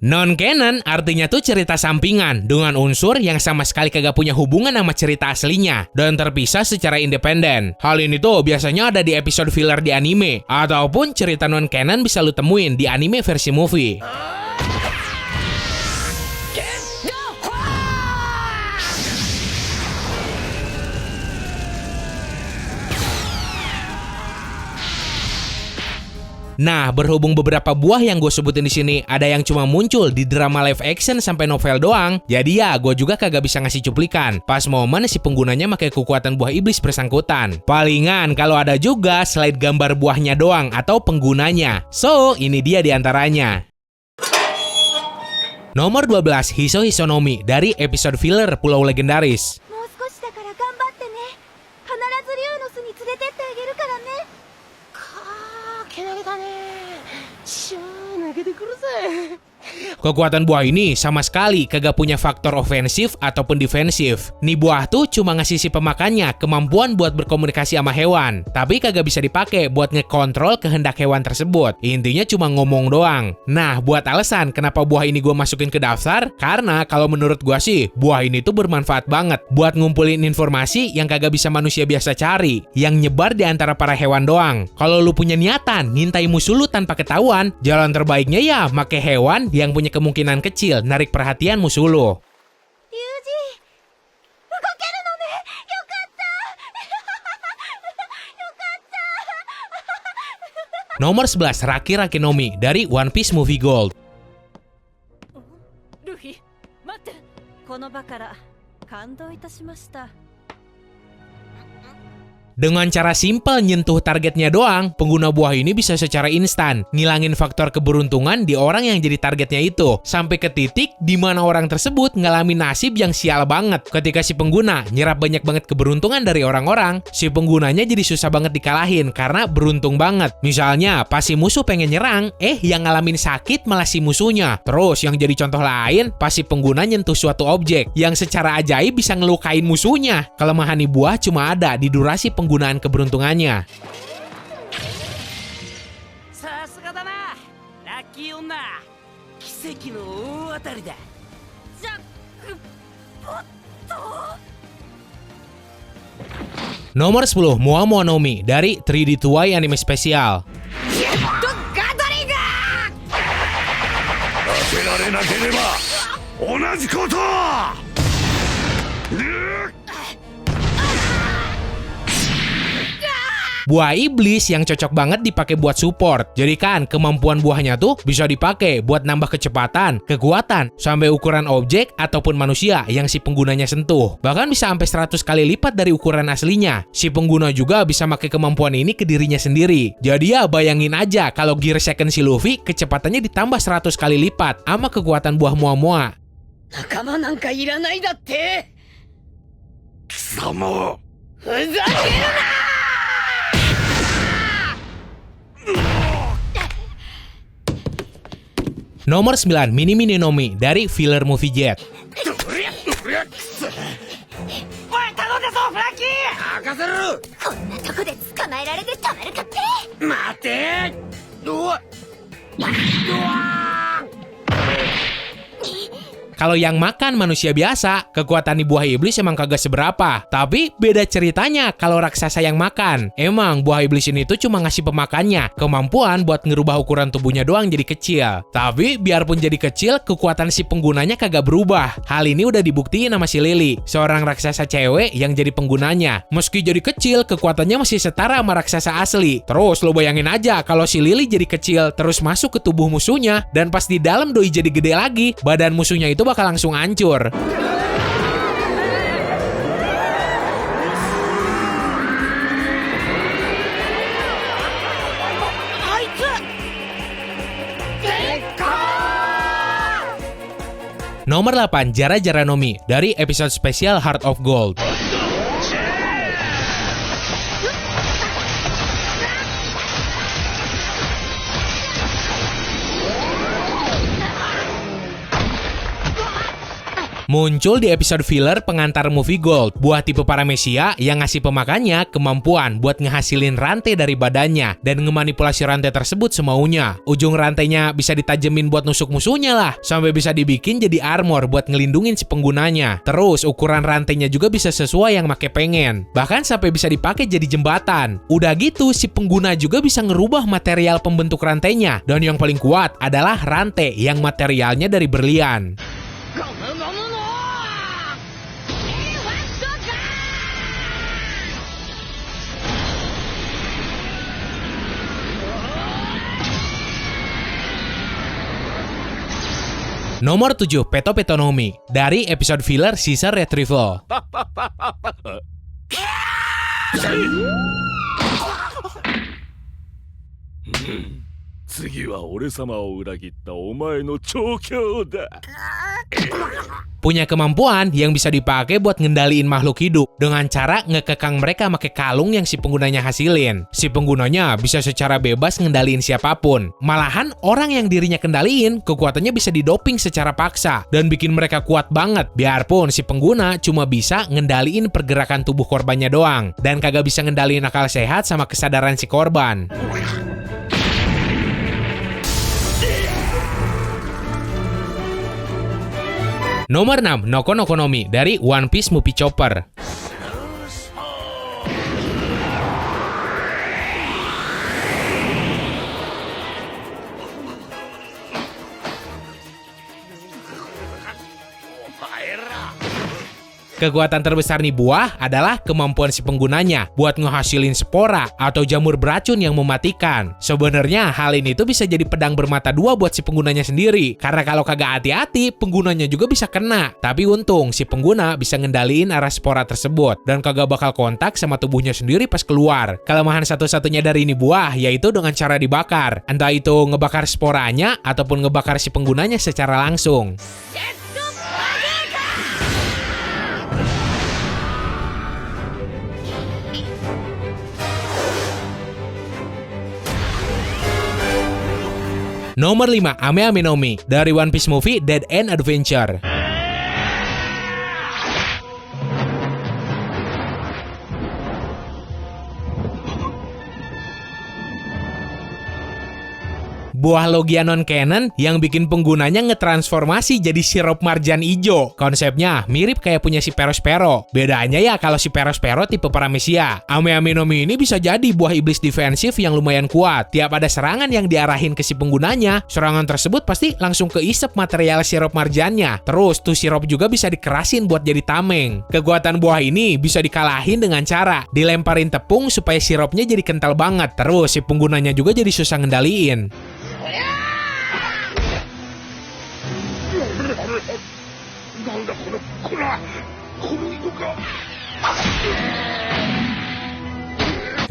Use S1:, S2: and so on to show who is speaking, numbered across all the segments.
S1: Non-canon artinya tuh cerita sampingan dengan unsur yang sama sekali kagak punya hubungan sama cerita aslinya dan terpisah secara independen. Hal ini tuh biasanya ada di episode filler di anime ataupun cerita non-canon bisa lu temuin di anime versi movie. Nah, berhubung beberapa buah yang gue sebutin di sini ada yang cuma muncul di drama live action sampai novel doang, jadi ya gue juga kagak bisa ngasih cuplikan. Pas momen si penggunanya pakai kekuatan buah iblis bersangkutan. Palingan kalau ada juga slide gambar buahnya doang atau penggunanya. So, ini dia diantaranya. Nomor 12, Hiso Hisonomi dari episode filler Pulau Legendaris. Kekuatan buah ini sama sekali kagak punya faktor ofensif ataupun defensif. Nih buah tuh cuma ngasih si pemakannya kemampuan buat berkomunikasi sama hewan, tapi kagak bisa dipakai buat ngekontrol kehendak hewan tersebut. Intinya cuma ngomong doang. Nah, buat alasan kenapa buah ini gue masukin ke daftar, karena kalau menurut gue sih, buah ini tuh bermanfaat banget buat ngumpulin informasi yang kagak bisa manusia biasa cari, yang nyebar di antara para hewan doang. Kalau lu punya niatan ngintai musuh lu tanpa ketahuan, jalan terbaiknya ya make hewan yang punya kemungkinan kecil narik perhatian musuh lo. Nomor 11, Raki Rakinomi dari One Piece Movie Gold.
S2: Luffy, matte. Kono ba kara kandou itashimashita.
S1: Dengan cara simpel nyentuh targetnya doang, pengguna buah ini bisa secara instan ngilangin faktor keberuntungan di orang yang jadi targetnya itu, sampai ke titik di mana orang tersebut ngalamin nasib yang sial banget. Ketika si pengguna nyerap banyak banget keberuntungan dari orang-orang, si penggunanya jadi susah banget dikalahin karena beruntung banget. Misalnya, pas si musuh pengen nyerang, yang ngalamin sakit malah si musuhnya. Terus yang jadi contoh lain, pas si pengguna nyentuh suatu objek yang secara ajaib bisa ngelukain musuhnya. Kelemahan nih buah cuma ada di durasi penggunaan keberuntungannya. Nomor 10, Moa Monomi dari 3D2Y anime spesial. Buah iblis yang cocok banget dipakai buat support. Jadi kan kemampuan buahnya tuh bisa dipakai buat nambah kecepatan, kekuatan, sampai ukuran objek ataupun manusia yang si penggunanya sentuh. Bahkan bisa sampai 100 kali lipat dari ukuran aslinya. Si pengguna juga bisa pakai kemampuan ini ke dirinya sendiri. Jadi ya bayangin aja kalau gear second si Luffy kecepatannya ditambah 100 kali lipat sama kekuatan buah Moa-Moa.
S2: Nakama nanka iranai datte.
S3: Kisamo.
S2: Fuzakeru na!
S1: Nomor 9, Mini Mini Nomi dari filler movie Jet. Kalau yang makan manusia biasa, kekuatan di buah iblis emang kagak seberapa. Tapi beda ceritanya kalau raksasa yang makan. Emang buah iblis ini tuh cuma ngasih pemakannya kemampuan buat ngerubah ukuran tubuhnya doang jadi kecil. Tapi biarpun jadi kecil, kekuatan si penggunanya kagak berubah. Hal ini udah dibuktiin sama si Lily, seorang raksasa cewek yang jadi penggunanya. Meski jadi kecil, kekuatannya masih setara sama raksasa asli. Terus lo bayangin aja kalau si Lily jadi kecil terus masuk ke tubuh musuhnya, dan pas di dalam doi jadi gede lagi, badan musuhnya itu bakal langsung hancur. Nomor 8, Jara Jaranomi dari episode spesial Heart of Gold. Muncul di episode filler pengantar movie Gold, buah tipe paramesia yang ngasih pemakannya kemampuan buat ngehasilin rantai dari badannya dan ngemanipulasi rantai tersebut semaunya. Ujung rantainya bisa ditajemin buat nusuk musuhnya lah, sampai bisa dibikin jadi armor buat ngelindungin si penggunanya. Terus ukuran rantainya juga bisa sesuai yang make pengen, bahkan sampai bisa dipakai jadi jembatan. Udah gitu si pengguna juga bisa ngerubah material pembentuk rantainya, dan yang paling kuat adalah rantai yang materialnya dari berlian. Nomor 7, Peto Petonomi dari episode filler Caesar Retrieval.
S3: 次は俺様を裏切ったお前の調教だ。
S1: Punya kemampuan yang bisa dipakai buat ngendaliin makhluk hidup dengan cara ngekekang mereka pakai kalung yang si penggunanya hasilin. Si penggunanya bisa secara bebas ngendaliin siapapun. Malahan orang yang dirinya kendaliin, kekuatannya bisa didoping secara paksa dan bikin mereka kuat banget. Biarpun si pengguna cuma bisa ngendaliin pergerakan tubuh korbannya doang dan kagak bisa ngendaliin akal sehat sama kesadaran si korban. Nomor 6, Noko no Konomi dari One Piece Movie Chopper. Kekuatan terbesar nih buah adalah kemampuan si penggunanya buat ngehasilin spora atau jamur beracun yang mematikan. Sebenarnya hal ini tuh bisa jadi pedang bermata dua buat si penggunanya sendiri, karena kalau kagak hati-hati penggunanya juga bisa kena. Tapi untung si pengguna bisa ngendaliin arah spora tersebut dan kagak bakal kontak sama tubuhnya sendiri pas keluar. Kelemahan satu-satunya dari ini buah yaitu dengan cara dibakar, entah itu ngebakar sporanya ataupun ngebakar si penggunanya secara langsung. Nomor 5, Ame Ame no Mi dari One Piece Movie Dead End Adventure. Buah logia non-canon yang bikin penggunanya ngetransformasi jadi sirup marjan ijo. Konsepnya mirip kayak punya si Perospero. Bedanya ya kalau si Perospero tipe paramesia. Ame Ame no Mi ini bisa jadi buah iblis defensif yang lumayan kuat. Tiap ada serangan yang diarahin ke si penggunanya, serangan tersebut pasti langsung keisep material sirup marjannya. Terus tuh sirup juga bisa dikerasin buat jadi tameng. Kekuatan buah ini bisa dikalahin dengan cara dilemparin tepung supaya sirupnya jadi kental banget. Terus si penggunanya juga jadi susah ngendaliin.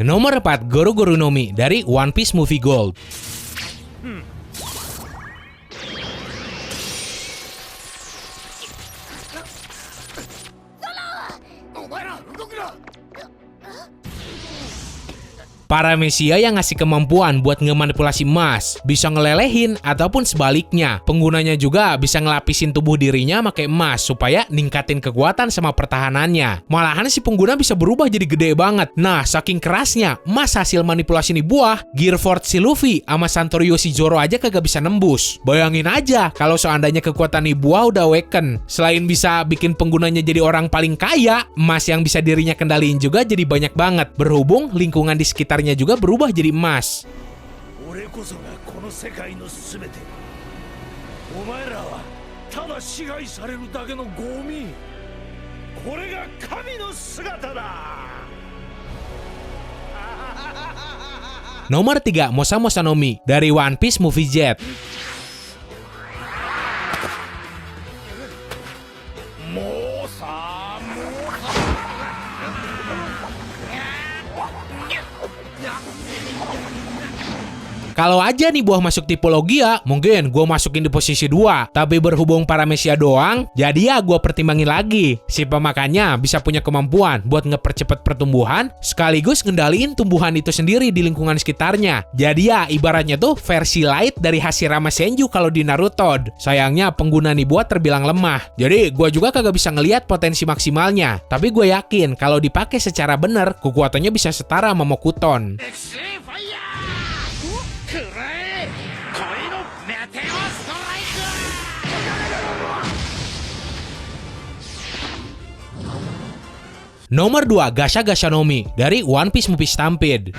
S1: Nomor 4, Goro Goro no Mi dari One Piece Movie Gold. Paramesia yang ngasih kemampuan buat ngemanipulasi emas, bisa ngelelehin ataupun sebaliknya. Penggunanya juga bisa ngelapisin tubuh dirinya pakai emas supaya ningkatin kekuatan sama pertahanannya. Malahan si pengguna bisa berubah jadi gede banget. Nah, saking kerasnya emas hasil manipulasi nih buah, Gear Force si Luffy sama Santorio si Zoro aja kagak bisa nembus. Bayangin aja kalau seandainya kekuatan nih buah udah awaken. Selain bisa bikin penggunanya jadi orang paling kaya, emas yang bisa dirinya kendaliin juga jadi banyak banget. Berhubung lingkungan di sekitar juga berubah jadi emas. Nomor 3, Mosa Mosa no Mi dari One Piece Movie Jet. Kalau aja nih buah masuk tipe Logia, mungkin gue masukin di posisi 2. Tapi berhubung Paramecia doang, jadi ya gue pertimbangin lagi. Si pemakannya bisa punya kemampuan buat ngepercepat pertumbuhan, sekaligus ngendaliin tumbuhan itu sendiri di lingkungan sekitarnya. Jadi ya ibaratnya tuh versi light dari Hashirama Senju kalau di Naruto. Sayangnya pengguna nih buah terbilang lemah. Jadi gue juga kagak bisa ngelihat potensi maksimalnya. Tapi gue yakin kalau dipakai secara benar, kekuatannya bisa setara sama Mokuton. Nomor 2, Gasha Gashanomi dari One Piece Movie Stampede.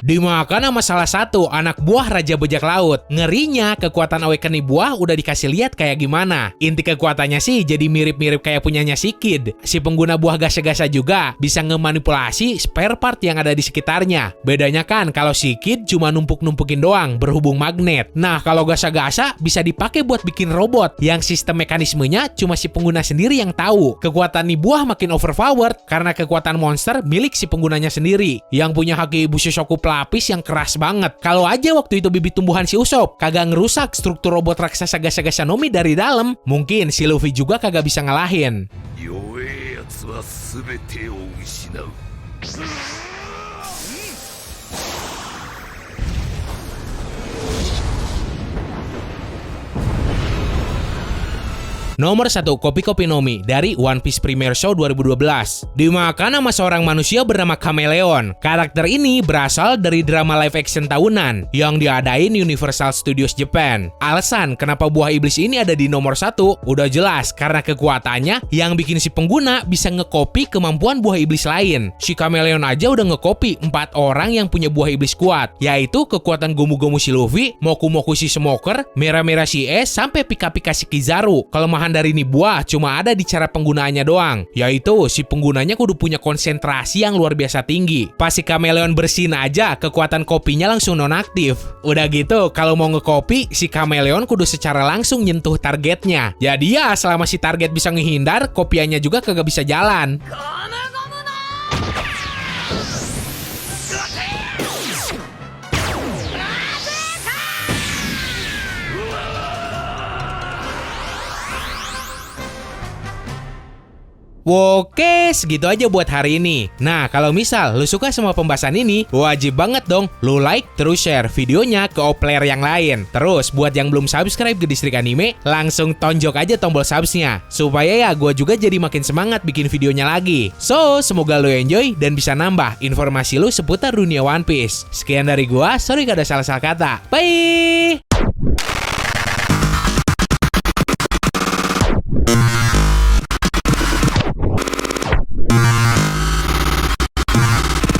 S1: Dimakan sama salah satu anak buah Raja Bajak Laut. Ngerinya kekuatan awakening buah udah dikasih lihat kayak gimana. Inti kekuatannya sih jadi mirip-mirip kayak punyanya si Kid. Si pengguna buah Gasha-Gasha juga bisa ngemanipulasi spare part yang ada di sekitarnya. Bedanya kan kalau si Kid cuma numpuk-numpukin doang berhubung magnet. Nah kalau Gasha-Gasha bisa dipakai buat bikin robot yang sistem mekanismenya cuma si pengguna sendiri yang tahu. Kekuatan nih buah makin overpowered karena kekuatan monster milik si penggunanya sendiri yang punya haki Bushishoku lapis yang keras banget. Kalau aja waktu itu bibit tumbuhan si Usopp kagak ngerusak struktur robot raksasa Gasha Gashanomi dari dalam, mungkin si Luffy juga kagak bisa ngalahin. Nomor 1, Kopi no Mi dari One Piece Premiere Show 2012. Dimakan sama seorang manusia bernama Chameleon. Karakter ini berasal dari drama live action tahunan yang diadain Universal Studios Japan. Alasan kenapa buah iblis ini ada di nomor 1 udah jelas karena kekuatannya yang bikin si pengguna bisa ngekopi kemampuan buah iblis lain. Si Chameleon aja udah ngekopi 4 orang yang punya buah iblis kuat, yaitu kekuatan Gomu-Gomu si Luffy, Moku-Moku si Smoker, Mera-Mera si Es, sampai Pika-Pika si Kizaru. Kelemahan dari ini buah cuma ada di cara penggunaannya doang, yaitu si penggunanya kudu punya konsentrasi yang luar biasa tinggi. Pas si Chameleon bersin aja, kekuatan kopinya langsung nonaktif. Udah gitu, kalau mau ngekopi, si Chameleon kudu secara langsung nyentuh targetnya. Jadi ya, selama si target bisa ngehindar, kopiannya juga kagak bisa jalan. Oke, segitu aja buat hari ini. Nah, kalau misal lu suka sama pembahasan ini, wajib banget dong lu like terus share videonya ke player yang lain. Terus buat yang belum subscribe ke Distrik Anime, langsung tonjok aja tombol subsnya supaya ya gua juga jadi makin semangat bikin videonya lagi. So, semoga lu enjoy dan bisa nambah informasi lu seputar dunia One Piece. Sekian dari gua, sorry kalau ada salah-salah kata. Bye!